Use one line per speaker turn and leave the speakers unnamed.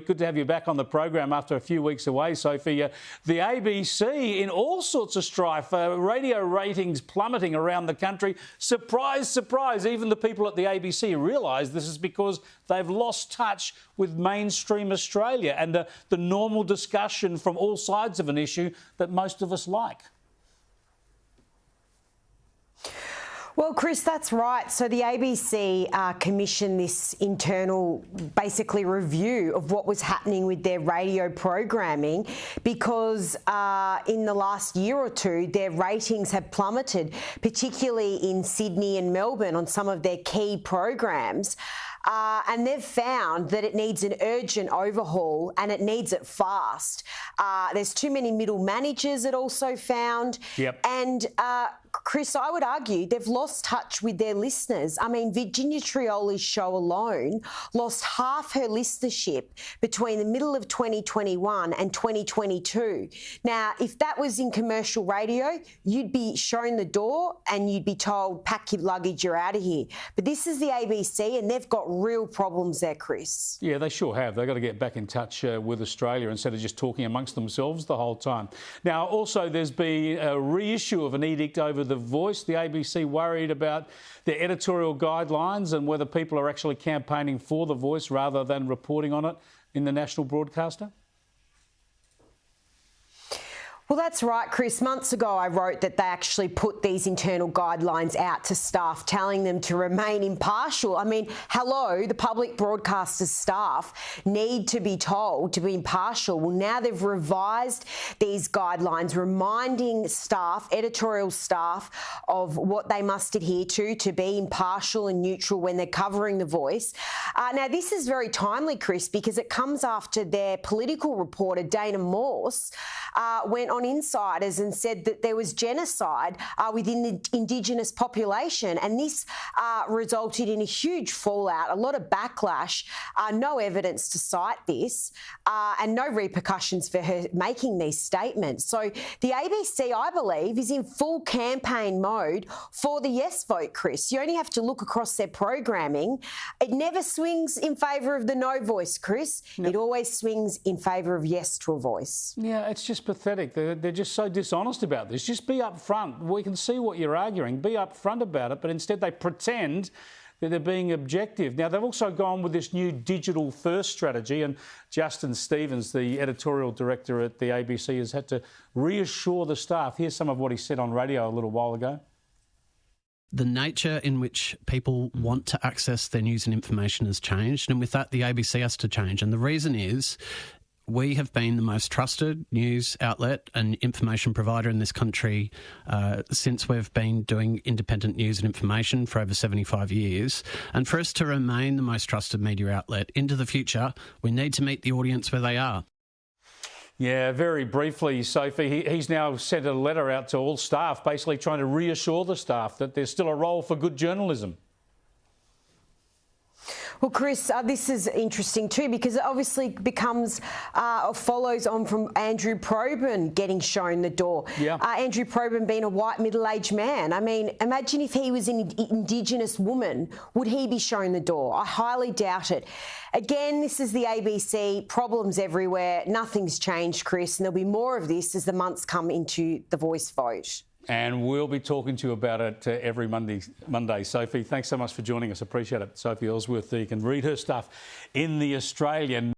Good to have you back on the program after a few weeks away, Sophie. The ABC in all sorts of strife, radio ratings plummeting around the country. Surprise, surprise, even the people at the ABC realise this is because they've lost touch with mainstream Australia and the normal discussion from all sides of an issue that most of us like.
Well, Chris, that's right. So the ABC commissioned this internal, basically, review of what was happening with their radio programming because in the last year or two, their ratings have plummeted, particularly in Sydney and Melbourne on some of their key programs. And they've found that it needs an urgent overhaul and it needs it fast. There's too many middle managers, it also found.
Yep.
And Chris, I would argue they've lost touch with their listeners. I mean, Virginia Trioli's show alone lost half her listenership between the middle of 2021 and 2022. Now, if that was in commercial radio, you'd be shown the door and you'd be told, pack your luggage, you're out of here. But this is the ABC and they've got real problems there, Chris.
Yeah, they sure have. They've got to get back in touch with Australia instead of just talking amongst themselves the whole time. Now, also, there's been a reissue of an edict over The Voice. The ABC worried about their editorial guidelines and whether people are actually campaigning for The Voice rather than reporting on it in the national broadcaster.
Well, that's right, Chris. Months ago, I wrote that they actually put these internal guidelines out to staff, telling them to remain impartial. I mean, hello, the public broadcaster's staff need to be told to be impartial. Well, now they've revised these guidelines, reminding staff, editorial staff, of what they must adhere to be impartial and neutral when they're covering The Voice. Now, this is very timely, Chris, because it comes after their political reporter, Dana Morse, went on Insiders and said that there was genocide within the Indigenous population, and this resulted in a huge fallout, a lot of backlash, no evidence to cite this, and no repercussions for her making these statements. So the ABC, I believe, is in full campaign mode for the yes vote, Chris. You only have to look across their programming. It never swings in favour of the no voice, Chris. No. It always swings in favour of yes to a voice.
Yeah, it's just pathetic. They're just so dishonest about this. Just be upfront. We can see what you're arguing. Be upfront about it, but instead they pretend that they're being objective. Now, they've also gone with this new digital first strategy, and Justin Stevens, the editorial director at the ABC, has had to reassure the staff. Here's some of what he said on radio a little while ago.
The nature in which people want to access their news and information has changed, and with that, the ABC has to change. And the reason is we have been the most trusted news outlet and information provider in this country since we've been doing independent news and information for over 75 years. And for us to remain the most trusted media outlet into the future, we need to meet the audience where they are.
Yeah, very briefly, Sophie, he's now sent a letter out to all staff, basically trying to reassure the staff that there's still a role for good journalism.
Well, Chris, this is interesting too because it obviously becomes or follows on from Andrew Probyn getting shown the door.
Yeah.
Andrew Probyn being a white middle-aged man. I mean, imagine if he was an Indigenous woman, would he be shown the door? I highly doubt it. Again, this is the ABC, problems everywhere. Nothing's changed, Chris, and there'll be more of this as the months come into the Voice vote.
And we'll be talking to you about it every Monday. Sophie, thanks so much for joining us. Appreciate it. Sophie Ellsworth, you can read her stuff in The Australian.